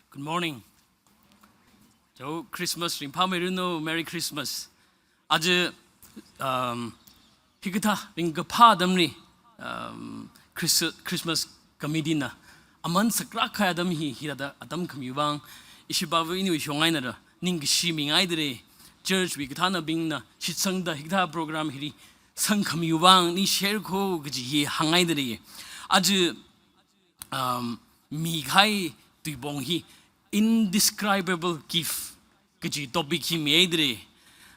Good morning. 저 크리스마스 림파메르노 메리 크리스마스. 아주 히그타 링가 파담리 크리스마스 커미디나 아만 sakrakha adam hi hirada adam khamiwang ishibavu inu shongainara ning shiming aidre church wi gthana bingna chitsangda higda program hiri sang khamiwang ni share ko gji hi hangaidre 아주 미가이 뒤봉히 indescribable gift 그지 topic 메이드리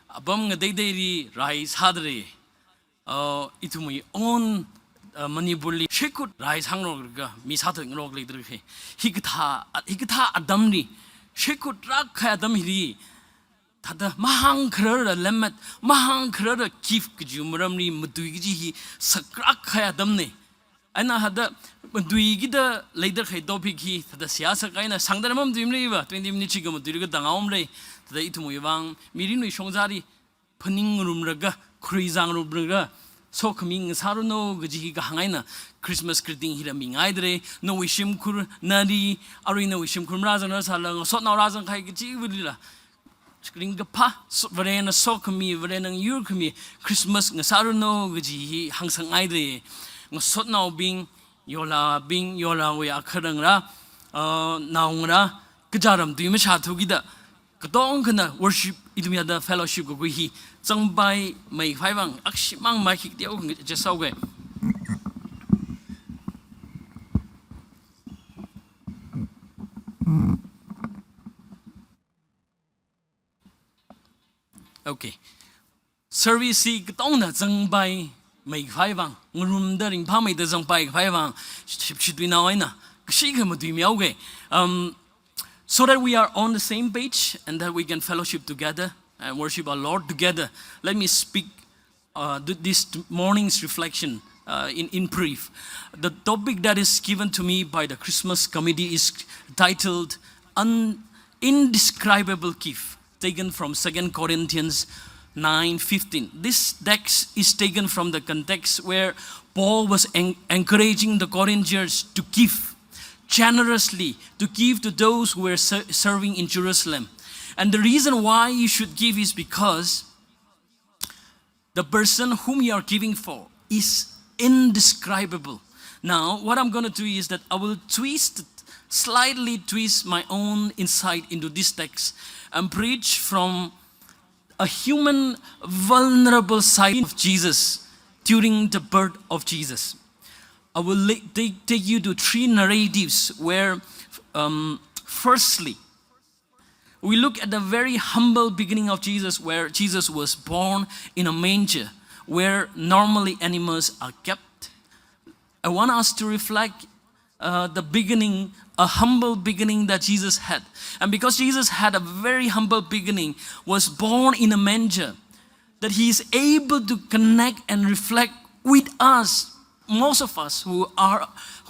아범가 데이데리 라이스 하드리 이투미 온 머니볼리 쉐쿠 라이스 항로 그러니까 미사드 응로글리 들게 히그타 아담리 쉐쿠 락카 아담히리 다다 마항 그러라 렘맛 마항 그러라 기프 그지 무럼리 무두이지 sakrakha 아담네 아나 하다 두이기다 레이더 khai topic 다다 시야사 가이나 상다람음 dim리바 20 minutes 가 두리가 당아옴레 다다 이투모이방 미리누이 송자리 퍼닝rum라가 크리장rum라가 소크밍 사르노 그지가 항아이나 크리스마스 크리팅 히라밍 아이드레 노위심쿠르 나리 아리나 위심쿠르라자나 살랑 소나라장 khai 그지브리라 링가파 버레나 소크미 버레나 유르크미 크리스마스 사르노 그지 항상 아이드레 sotnau bing yola we akharangra naungra kajaram tuima chathugida katong kana worship idumya da fellowship go hi changbai mai phaibang aksimang ma khik teu jesauge okay service katong na changbai mai phaibang ngrum da ring pha mai da jang pai phaibang chipchitwi na oina kshig ma dui miauge so that we are on the same page and that we can fellowship together and worship our Lord together. Let me speak this morning's reflection in brief. The topic that is given to me by the Christmas committee is titled Indescribable Gift, taken from 2 Corinthians 9:15. This text is taken from the context where Paul was encouraging the Corinthians to give generously, to give to those who were serving in Jerusalem. And the reason why you should give is because the person whom you are giving for is indescribable. Now, what I'm going to do is that I will slightly twist my own insight into this text and preach from a human vulnerable side of Jesus during the birth of Jesus. I will take you to three narratives where firstly, we look at the very humble beginning of Jesus, where Jesus was born in a manger where normally animals are kept. I want us to reflect the beginning, a humble beginning that Jesus had. And because Jesus had a very humble beginning, was born in a manger, that he is able to connect and reflect with us. Most of us who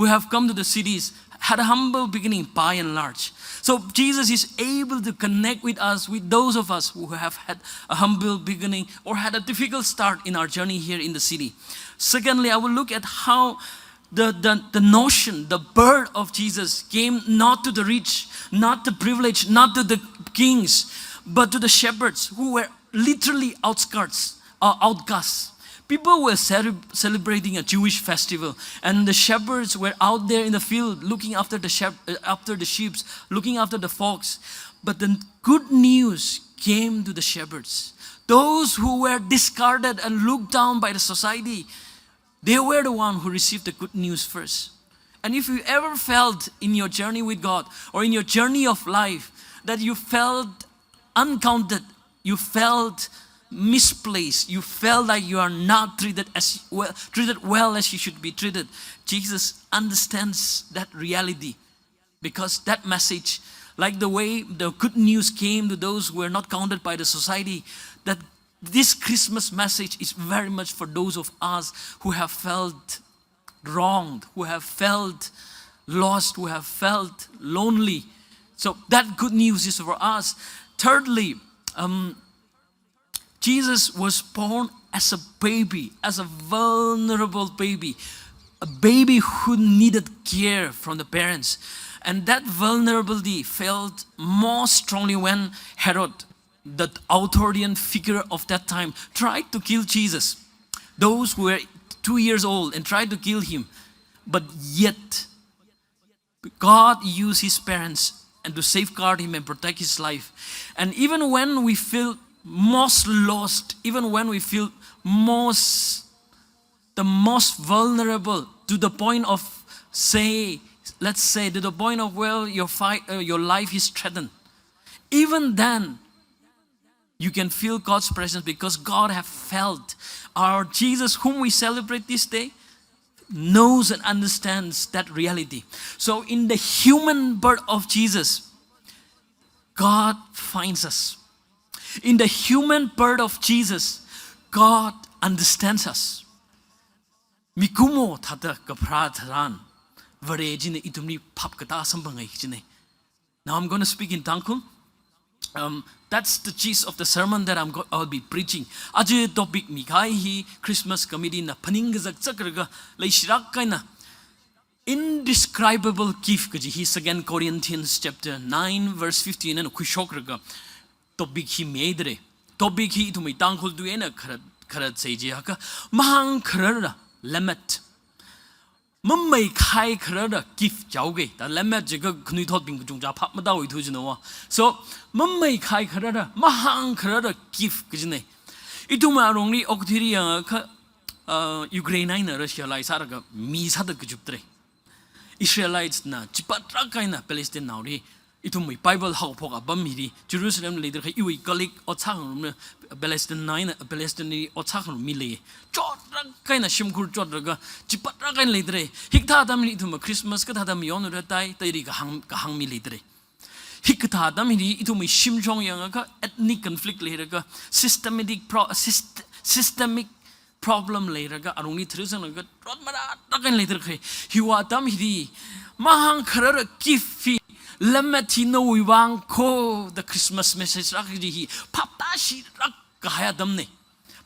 have come to the cities had a humble beginning by and large. So Jesus is able to connect with us, with those of us who have had a humble beginning or had a difficult start in our journey here in the city. Secondly, I will look at how the notion, the birth of Jesus came not to the rich, not the privileged, not to the kings, but to the shepherds who were literally outcasts. People were celebrating a Jewish festival, and the shepherds were out there in the field looking after the sheep, looking after the flocks. But the good news came to the shepherds. Those who were discarded and looked down by the society, they were the one who received the good news first. And if you ever felt in your journey with God or in your journey of life that you felt uncounted, you felt misplaced, you felt like you are not treated well as you should be treated, Jesus understands that reality, because that message, like the way the good news came to those who were not counted by the society, that this Christmas message is very much for those of us who have felt wronged, who have felt lost, who have felt lonely. So that good news is for us. Thirdly, Jesus was born as a baby, as a vulnerable baby. a baby who needed care from the parents. And that vulnerability felt more strongly when Herod, the authoritarian figure of that time, tried to kill Jesus. Those who were 2 years old and tried to kill him. But yet, God used his parents and to safeguard him and protect his life. And even when we feel most lost, even when we feel the most vulnerable, to the point of let's say to the point of where your life is threatened, even then you can feel God's presence, because God have felt. Our Jesus, whom we celebrate this day, knows and understands that reality. So in the human birth of Jesus, God finds us. In the human birth of Jesus, God understands us. Mikumo thata kapra tharan varejine itumni papkata sambangai jine. Now I'm going to speak in Tangkhul. That's the gist of the sermon that I'll be preaching. Aje topic mikai hi Christmas committee na paning gazak chakraga leishirak kaina indescribable gift kaji hi 2 Corinthians chapter 9 verse 15 and kushokraga topic hi medre topic hi to mi Tangkhul du ena kharat seji haka mahang kharara lemmet Mummy kai krada gift jauge da lemma jiga knui thot bing jung ja phap ma da wi thu jino wa so mummy kai krada mahang krada gift gijne ituma rongli okthiri yang kha Ukraine na Russia lai sar ga mi sa da gjup Israelites na chipatra kai na Palestine na ri itumui Bible hau phok abam mi Jerusalem leader khai iwi kalik otsang Palestine otsang mi le chotrak kai na shimkur chotraga chipatra kai leader hikta dam ri ituma Christmas ka thadam yon ra tai ri ka hang mi leader hikta dam ri itumi shimjong yang ka ethnic conflict le ga systemic problem le ga aruni thrisang ga rotmara takan leader khai hiwa dam hi mahang khara kifi Lamatino wiwang ko the Christmas message rakji papta shi rak kaya damne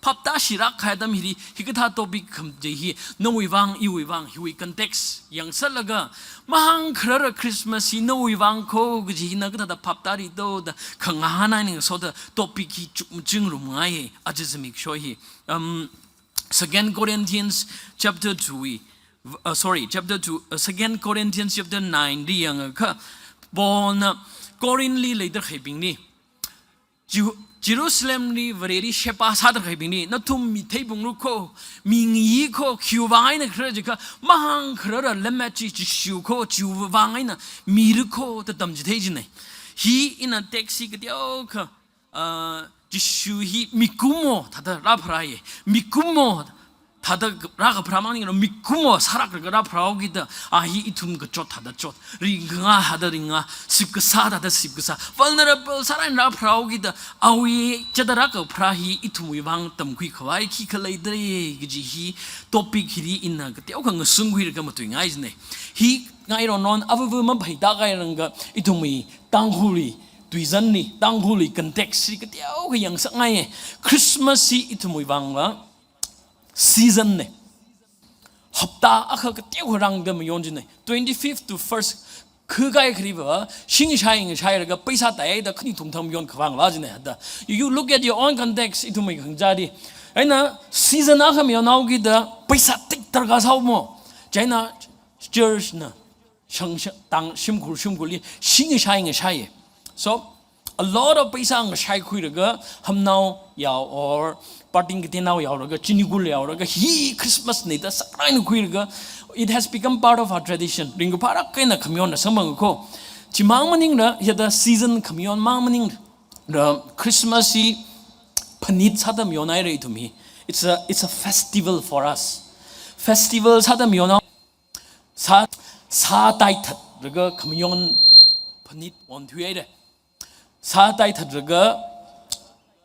papta shi rak kaya dam hiri hikatha topic khamje hi no wiwang hi context yang salaga mahang khara Christmas hi no wiwang ko gji na ga da papta ri do da khangana ning so the topic hi chung ru ngai ajizmik show hi 2 Corinthians chapter 2 chapter 2 2 Corinthians chapter 9 di yang ka Bon Corin li later khibing ni Jerusalem ni very shepa sadar khibing ni na tum mi thebung lu ko ming yi ko khuwai na khra jika mahang khra lemma chi shu ko chu wangai na mi ru ko ta tam ji thei ji nei hi in a taxi ka dio ka shu hi mikumo ta ra phrai mikumo 다다 라가 브라망이로 미쿠모 사락을 브라오기다 아히 이툼 그쪽 다다 쪽 링가 하더링가 습그사다다 습그사 vulnerable 사람 라 브라오기다 아위 저다라가 브라히 이툼 위방 땀귀 khwai khi khalaidre gji topic hiri inna ka teu khang sunghui ka matui ngai jne hi ngai ro non avu ma bhai da ga ranga itumi tanghuli tuizan ni tanghuli context ka teu ka yang sa ngai Christmas si itumi wang season ne hapta akha ka teu rang dam yon jine 25th to 1st khugai khriba sing shaing ga paisa tai da khni thum tham yon khwang la jine da you look at your own context itu mai khangja di aina season akha mi nau gi da paisa tik tar ga saw mo jaina church na shang tang sim khur li sing shaing so a lot of paisa ang shai khui ga ham now yaw or parting ke now yaw ga chinigul yaw ga hi Christmas ne da sakrain khui ga it has become part of our tradition ring para kaina khamion na samang ko chimang maning na ya the season khamion mang maning the Christmas si panit sadam yonai re to me it's a festival for us festival sadam yona sa tai that ga khamion panit on thuai de sa tai that ga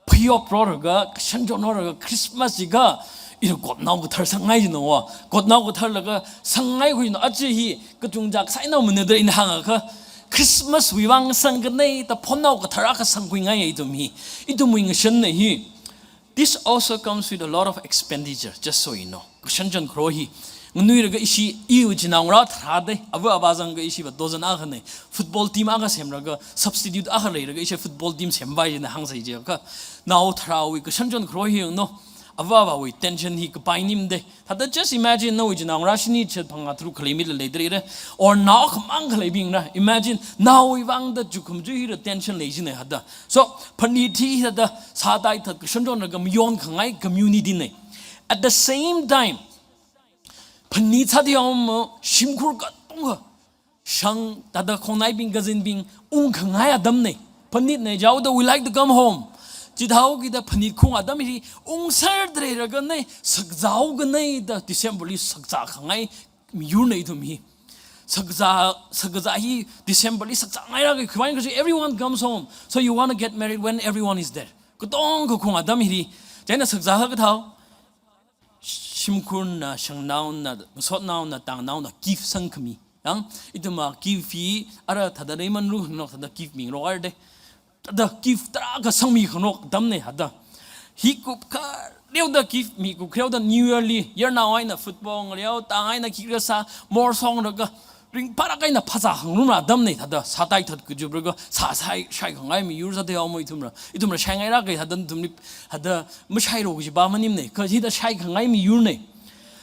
pio pro ga shanjo no ga Christmas ga 이거 곧 나오고 털 상하이 노와 곧 나오고 털라가 상하이 그 아지히 그 중작 사이 나오면 너들 인 항아 그 크리스마스 위왕 상근에 더 폰나오고 털아가 상구잉아이 이도미 이도무잉 션네히 this also comes with a lot of expenditure just so you know 그 선전 그로히 nuiraga ishi iu jinangra thade aba abazang ga ishi ba dozen aghane football team aga semraga substitute aga leiraga ishi football team sembai na hangsai je ka now thrawi ka shanjon khro hi no aba wi tension hi ka painim de thada just imagine no jinangra shini chet phanga thru khlemi le leidre or now khmang khlebing na imagine now iwang da jukum ju hi tension leijine hada so paniti hada sadai thak shanjon ga myon khangai community ne at the same time Panitadiom Shimkurka Shang Tada Konai Bing Gazin Bing Unkangaya Damne Panit Nejauda we like to come home. Jidhaugi the Panit Kung Adamiri Unsardre Ragane Sakzaugane the December Sakzakangai Mune to me. Sakzahi December Sakzai everyone comes home. So you want to get married when everyone is there. Kutong Kung Adamiri Jana Sakzahatao. Shimkurna Shangnauna, Sotnauna, Tangnauna, give Sankami. Ituma give fee, Ara Tadareman Ru, not the give me, Roarde. The give Traga Sami Honok, Damne Hada. He could car, the give me, could crowd the New Year now in a football, Rio, Tangina Kirasa, more song, ring Paragaina Pasa, Runa, Damne Hada, Satai Kujubraga, Sasai, Shakai, me use the Almoitumra. Itumra Shangai had done to me had the Mushairo, which Bamanimne, because he the Shakai me urne.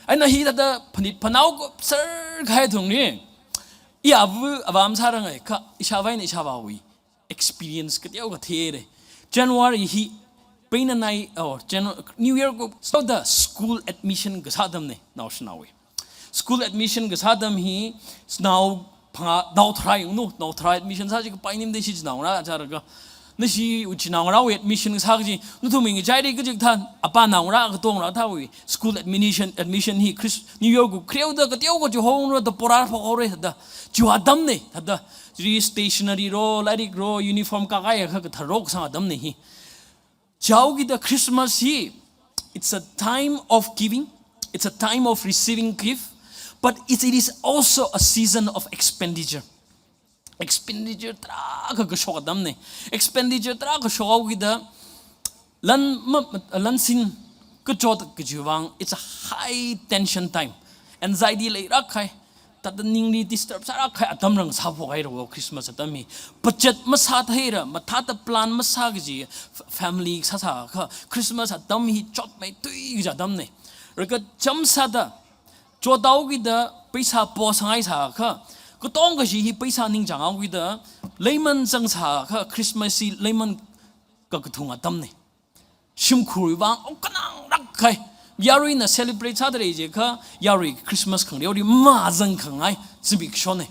And he had the Panau, sir, Kaitung. Yavu, Avam Saranga, Ishavan Ishavawi, experience Katioga Tere. January he Pain and I or New Year go so the school admission Gasadamne, now Shnawi. School admission Gasadam he now now trying no try admission Sajik Painim de Shis now Jaraga. Nishi which now admission is Haji, Nutuming Jari Gujiktan, upon now Tawi, school admission he New York Creo the Katioga Johon the Porar for already the Juadamne had the stationary row, Ladic row, uniform Kagaya Tarok Sadamne he. Jaugi the Christmas he. It's a time of giving, it's a time of receiving gift. But it is also a season of expenditure. Expenditure traga shogadamne. Expenditure traga shogida lansin kachot kajuwang. It's a high tension time. Anxiety lay rakai. Tataningli disturb sarakai atamrang sapogairo Christmas atami. Budget masatahira matata plan masagaji family sasa Christmas atami chot may tui jadamne. Raga chamsada. Chotaugi the Pisa Posai Saka, Kotonga he Pisa Ninjang with the layman Zangsa, Christmassy layman Gakatunga Damne. Shimkurivan, Okanang Rakai, Yarina celebrates Saturday, Yari Christmas Kangyori, Mazan Kangai, Zibik Shone.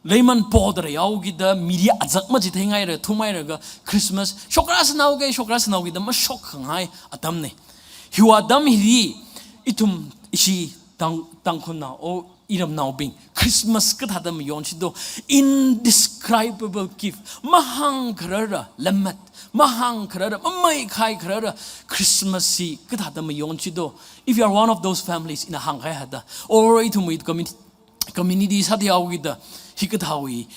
Layman Podre, Augi the media Azakmajitangai, Tumairaga, Christmas, Shokras now gay, Shokras now with the Mashok Kangai, Adamne. You are dumb he, itum she. Tangkuna or Iram now being Christmas Katadam Yonchido indescribable gift. Mahang Karara, Lamat, Mahang Karara, Mamai Kai Karara, Christmassy Katadam Yonchido. If you are one of those families in a Hangayada, or to meet communities Hadia with the Hikatawi,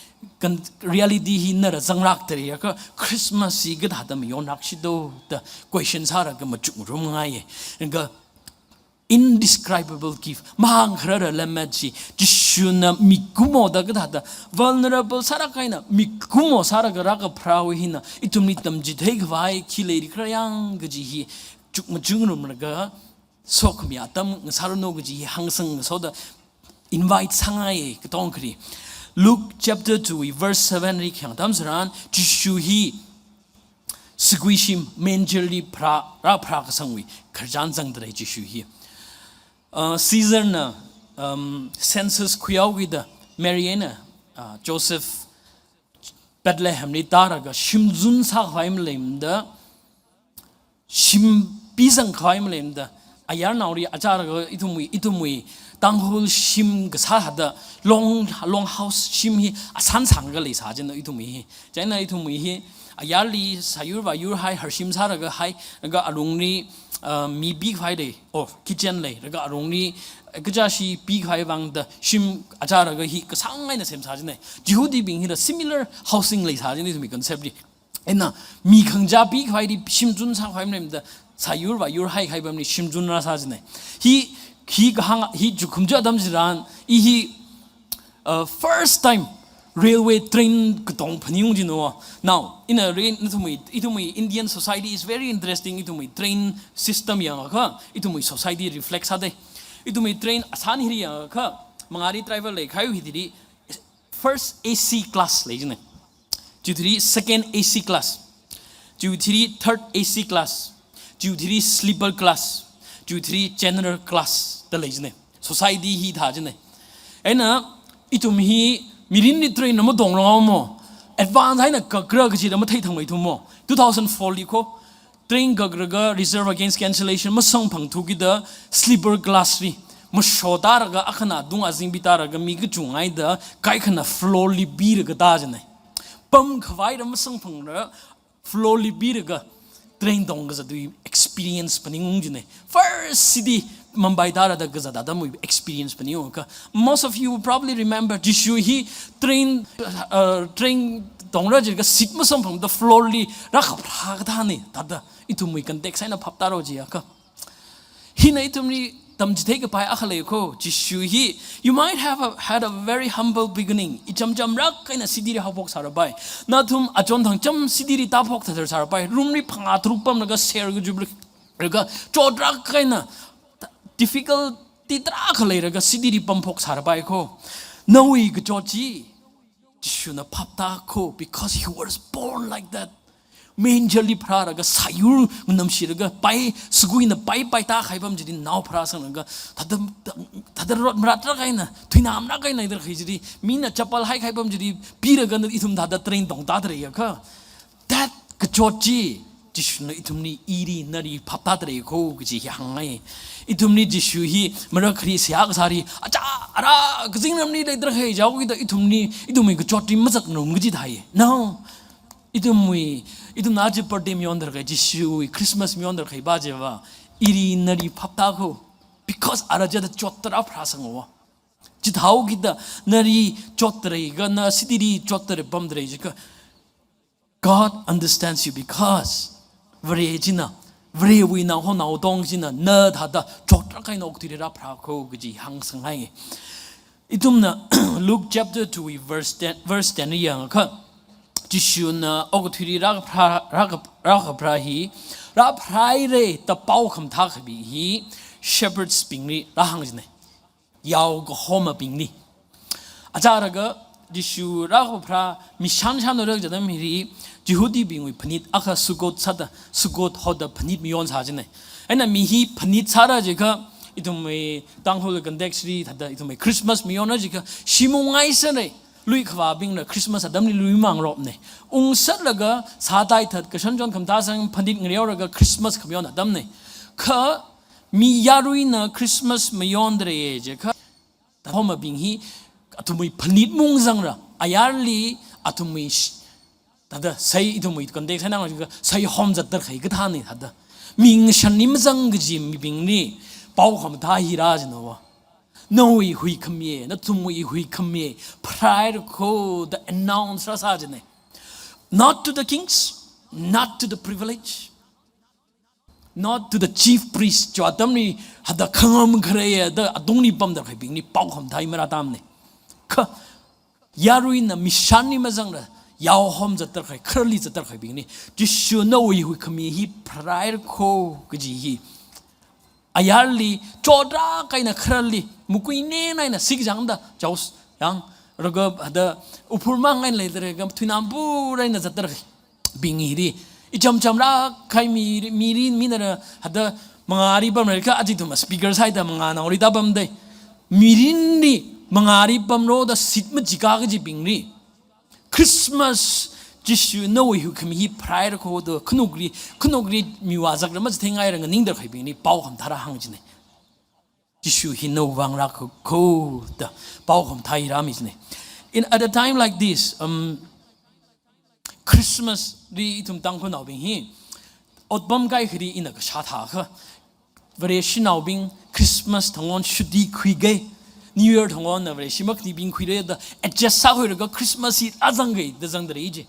reality he never Zangraktari, Christmassy Katadam Yonakshido, the questions Haragamachurumaye, and indescribable gift. Mahang Krara Lamaji, Jishuna Mikumo da Gata, vulnerable Sarakaina, Mikumo Saragaraga Prawihina, Itumitam Jiteg Vai, Kiladi Krayang, Gaji, Chukmajunumraga, Sokmiatam, Saranogaji, Hangsang, Soda, invite Sangai, Katonkri. Luke chapter 2, verse 7, Rikantamsaran, Jishuhi, Squishim, Mangerly Praga Sangwi, Karjan Zangdre Jishuhi. Caesar census Kuyawi the Mariana, Joseph Bethlehem ni Taraga, Shimzun Sakhaim Lim the Shim Pisang Khaim Lim the Ayanauri Ajaraga Itumui, Tanghul Shim Gasahada, long house Shimhi, Asan Sangalis Hajan Itumi, Jana Itumi, Ayali Sayurva Yurhai, Hershim Saraga Hai, Naga Arungni. Me big Friday or kitchen lay, regard only Gajashi big high wang the Shim Ajaraga he sang in the same Sajane. Jehudi being here a similar housing lay Sajane to be conceived. And now me Kanja big Friday Shimjun Sang the Sayurva, your high Shimjun Rasajane. He he jukumja adam jiran he first time railway train ketong paniung jino. Now in a rain itumi Indian society is very interesting. Itumi train system yang ka itumi society reflects ade. Itumi train asan hiri yang ka mangari travel le kayu hidiri first AC class le jine. Jutiri second AC class. Jutiri third AC class. Jutiri sleeper class. Jutiri general class the le jine. Society hi tha jine. Ena itumi mirin ni train namo dong lo mo advance hai na kagra kachi namo thai thangmai thumo 2004 liko train gagra reserve against cancellation ma sang phang thu gi da sleeper class ri ma shoda ra ga akhana dung azing bitara ga mi ga chungai da kai khana floor li bir ga da jane pam khwai ra ma sang phang ra floor li bir ga train dong ga du experience paning jine first city Mumbai dara da gazada da mu experience paniyo ka most of you probably remember Jishu he train dongra ji ga sit ma som from the floor li ra kha phra ga ni da da itumui context aina phapta ro ji ka hi nei tumni tamji thei ga pai akhale ko Jishu he you might have had a very humble beginning icham jam rak kaina sidiri habok sara bai na thum ajon thang cham sidiri ta phok thar sara bai room ri phanga trupam na ga share ga jubri ga chodrak kaina difficulty tra khalai ga sidiri pampok sarbai ko noi ga joji jishuna papta ko because he was born like that menjali phra ga sayur nam shir ga pai sugui na pai ta khaibam jidi naw phra sang ga thadar rot mratra kaina thuinam na kaina idar khijiri mina chapal hai khaibam jidi pira ga ithum dada train dong ta dre ka that ga joji jishuna itumni iri nari papta dre ko gi hangai itumni jishu hi mara khri siak sari acha ara gjing namni le dra khai jaw gi da itumi ga choti mazak nom gi thai no itum na ji birthday mi on dar ga jishu Christmas mi on dar khai ba je ba iri nari phapta ko because araja da chotra phrasang wa ji thau gi da nari chotre ga na sidiri chotre bam dre ji ka God understands you because varejina Vre we na ho na dong jina na da da chotra kai nok tiri ra phra ko gi hang sang hai itumna Luke chapter 2 verse 10 yang kha jishu na og tiri ra phra hi ra phrai re ta pau kham tha khabi hi shepherds pingni ra hang jine yaw go homa pingni achara ga jishu ra phra mi shan shan ro jadam hiri Jihudi bingui panit akha sugot sada sugot hoda panit miyon sajine ena mihi panit sara jika itumai tanghol context ri thada itumai Christmas miyon jika shimungai sane lui khwa bing na Christmas adam ni lui mang rop ne ung sat laga sadai that kashan jon khamta sang panit ngriaw raga Christmas khamiyon adam ne kha mi yarui na Christmas miyon dre jika homa bing hi atumai panit mung sang ra ayarli atumai 다다 사이 이도뭐 건데 생각하는 거 사이 홈자들 그 다니 다다 민선님정 그지 미빙니 바오함 다 히라지 너와 노이 후이컴예 나 투무이 후이컴예 pride ko the announce 사지네 not to the kings not to the privilege not to the chief priest 저 아담니 하다 강함 그래야 더 동리 밤다 빙니 바오함 다 이메라 담네 그 야루이나 미산니 마장라 Yao home zatar khai curly zatar khai bingni jishu no we hu kami hi pride ko gji hi ayarli chodra kaina curly mukui ne na na sig jang da jaus yang roga da upurma ngai le dre gam thuinam bu rai na zatar bingi ri icham cham ra khai mi na hada mangari bam ka aji thuma speaker side da manga na ori da bam dai mirin ni mangari bam ro da sitma jika gji bingri Christmas jishu no hu kami hi prior ko the knugri miwazak rama thengai rang ning der khai bi ni pau kham thara hang jine jishu hi no wang ra ko the pau kham thai ram is ne in at a time like this Christmas ri tum tang ko naw bing hi otbam kai khri in ka sha tha kha vare shi naw bing Christmas thongon shudi khui ge New Year thongon na vare shimak ni bing khuire da adjust sa hoir ga Christmas it azang ge da jang dre je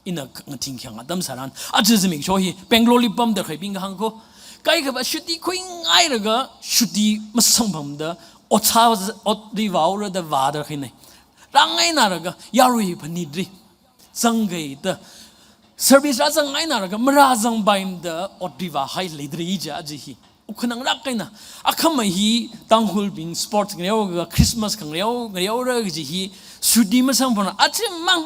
in a thing kyang adam saran ajizmi shohi Bangalore bam da khai bing hang ko kai ka ba shuti khoi ngai ra ga shuti masang pham da otsa ot ri wau ra da wa da khine rangai na ra ga yarui phani dri zangai da service ra zangai na ra ga mara zang baim da ot ri wa hai le dri ja ji hi ukhnang rak kaina akham hi tanghul bing sports ngreo Christmas ngreo ra ji hi sudi ma sang phona achim mang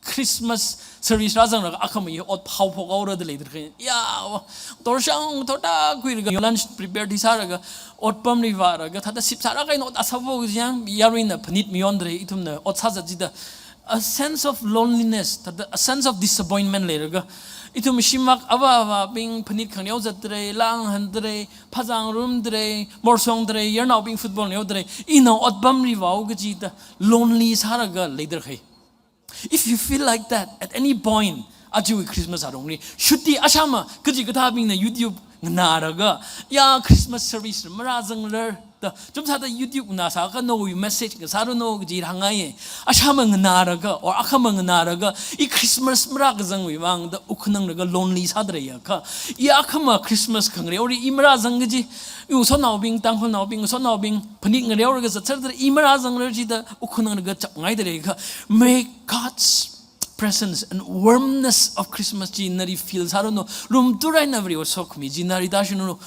Christmas service ra jang ra akham hi ot phau phok aur da leidir khin ya tor sang thota kuir ga lunch prepare di sa ra ga ot pam ri wa ra ga thada sip sa ra kain ot asabo jang yarin phanit mi on dre itum na ot sa ji da a sense of loneliness a sense of disappointment later ga itu mishimak aba being phanit khang yau jatre lang han dre phajang room dre morsong dre you're now being football yau dre ino ot bam ri wa ga ji da lonely sa ra ga leidir khai. If you feel like that at any point, aju Christmas arongni shuti ashama kaji kata bing na YouTube naraga ya Christmas service marazang ler da 좀 사다 YouTube 나사가 no message ka 사로 no ji hangaye ashama naraga or akhama naraga I Christmas marazang wi wang da ukhnang raga lonely sadre ya ka ya akhama Christmas khangre ori imrazang ji yu so naw bing tang ho naw bing so naw bing phani ngre or ga char imrazang ler ji da ukhnang raga chapngai dre ka make God's presence and warmness of Christmas ji nari feels I don't know room to right now very so me ji nari dashuno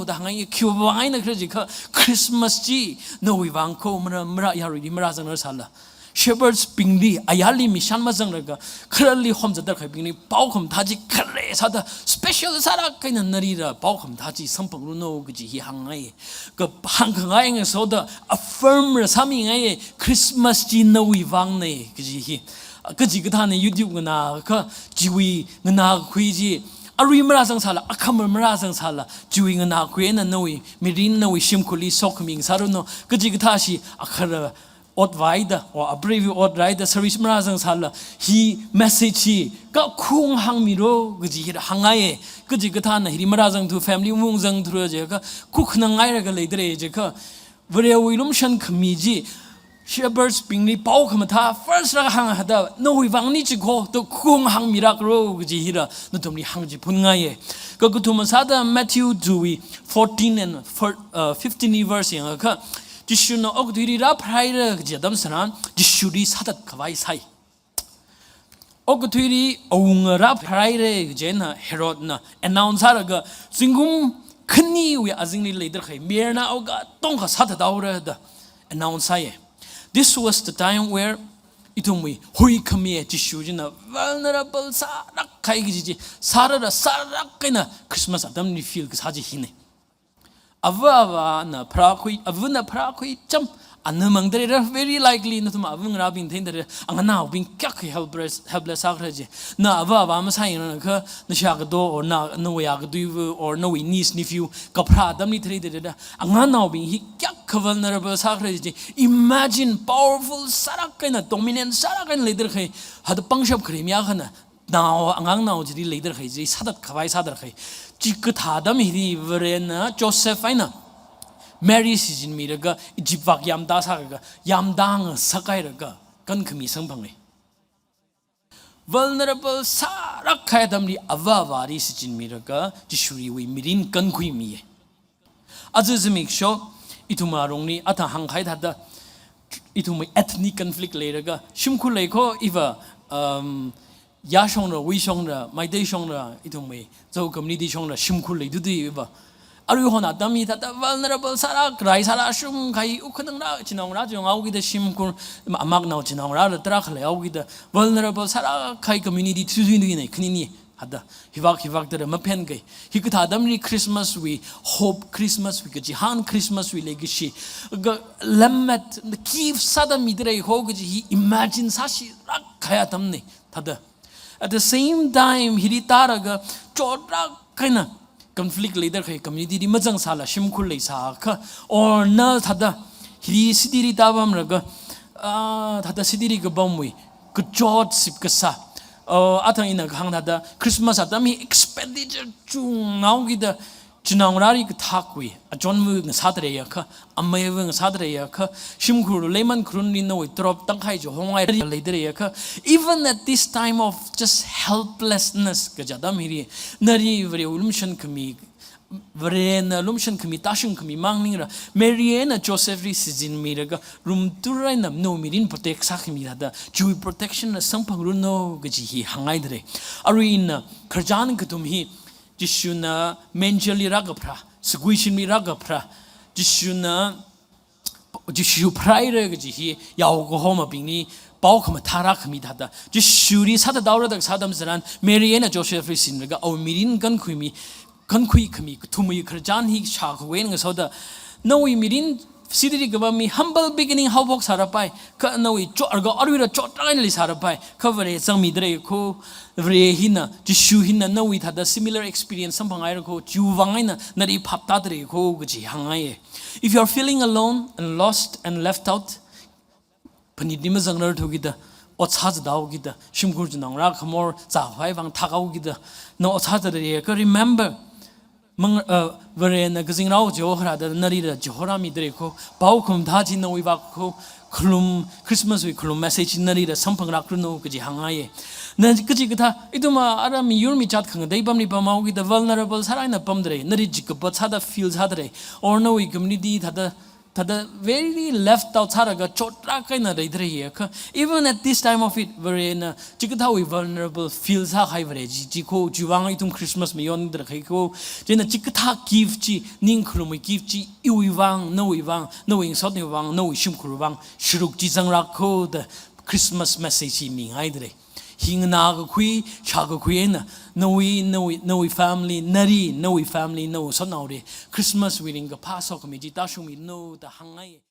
da hangai kyubai na kre ji ka Christmas ji no wi wang ko mra yari mra jang sala shepherds pingli ayali mission ma jang raga kharali hom jadar khai pingni pau kham thaji khare sada special sara kaina nari ra pau kham thaji sampang ru no ji hi hangai ka hang ngai ng so da affirm ra sami ngai Christmas ji no wi wang nei ji hi kaji ka ne YouTube na ka jiwi na khuiji ari mara sang sala akham mara sang sala jiwi na khue na noi mirin noi shimkhuli sokming saruno kaji ka shi akhara ot vaida or abbrevi ot raida service mara sang sala hi message hi ka khung hang miro kaji hangaye kaji ka na hi mara sang tu family mung jang thru je ka khuk na ngai ra ga leidre je ka vre wilum shan khmiji shepherds pingli pau khama tha first ra hang hada no wi wang ni chi go to khung hang miracle ji hira no tumni hang ji phun nga ye ka ku thuma sa da Matthew 14 and 15 verse yang ka jishu no ok diri ra phrai ra ji dam sanan jishu ri sadat khawai sai ok diri ong ra phrai re je na Herod na announce ra ga singum khni wi azing ni leider khai merna oga tong kha sadat awra da announce ai. This was the time where itumwi hui khamiye jishujina vulnerable sarak khai gi sarara sarak kaina Christmas adam ni feel ka saji hine ava na phrakhui avuna phrakhui cham anamang there very likely na tuma avung rabin thein there angana bin kyak helpless agraje na ava ma sai na ka na sha ga do or na no ya ga du or no niece nephew ka phra adam ni thri there angana bin hi kyak vulnerable agraje imagine powerful sarak kaina dominant sarak kaina leader khai had pangshap khrimya khana now angang now ji leader khai ji sadat khawai sadar khai chi ka thadam hi verena Joseph aina Mary season mi raga jibwak yamda saga yamdang sakai raga kan khmi sangphang vulnerable sarak khaidam ri awawari season mi raga jishuri wi mirin kan khui mi azuzmik show ituma rongni ata hang khai thada ituma ethnic conflict le raga shimkhu leikho iwa ya shongra wi shongra mai dei shongra ituma zo community shongra shimkhu le du iwa aru hona dami thata vulnerable sarak rai sara shum khai ukhnang ra chinong ra jong augi da shimkur amak nau chinong ra tra khle augi da vulnerable sarak khai community thuin ni nei khni hada hiwak da ma pen gai hikatha damri Christmas we hope Christmas we ji han Christmas we legacy ga lammat the keep sadam midre hog ji imagine sashi rak khaya tamne thada at the same time hiritara ga chodra kaina conflict leader khai community di majang sala shimkhul lei sa kha or na thada hi sidiri tabam raga thada sidiri ga bomwi ku jot sip ka sa atang ina khang thada Christmas atami expenditure chung naugi da chinangrari ka thakwi ajonmu ng sadre ya kha amayeng sadre ya kha shimkhul leman khurun ni no trop tangkhai jo hongai leader ya kha even at this time of just helplessness ka jadam hiri nari very ulumshan kami Verena lumshan kami tashun kami mangnira Mariana Joseph ri sizin miraga room turai nam no mirin protect sa kami hada Jew protection na sampang runo gaji hi hangai dre arin kharjan katum hi jishuna menjali ragapra squishin mi ragapra jishuna jishu praire gaji hi yaw go homa bingni bao khama thara khami dada jishuri sada dawra dak sadam zaran Mariana Joseph ri sin miraga au mirin gan khuimi kan khui khami thumui kharjan hi sha khwen nga soda noi mirin sidiri gaba mi humble beginning how box harapai ka noi cho arga arwira cho tain li sarapai cover sang mi dre ko vre hina jishu hina noi thada similar experience sampang ai ko juwangai na nari phapta dre ko gji hangai if you are feeling alone and lost and left out panidima jangnar thogida ochhaj daugida shimgur nang ra khamor cha phai bang thagaugida no ochhaj dre ka remember mang verena gazing rao johra da narira johra mi dre ko pau khum daji no iba ko khulum Christmas we khulum message narira sampang rakru no gji hangaye na gji gata iduma arami yurmi chat khang dai bamni pamau gi the vulnerable saraina pamdre nari jikpa chada feels hadre or no we community thada very left out saraga chotra kaina daidre here even at this time of it verena jikata we vulnerable feels ha hai vare ji ko juwang itum Christmas me yon dra khai ko jena jikata give chi ning khrum give chi iwang no ing sot ni wang no shim khruwang shuruk ji jang ra ko the Christmas message mi hai dre hingna ga khui cha ga khui na no family nari no family no so now Christmas we ring ga paso ko mi ji ta shumi no the hangai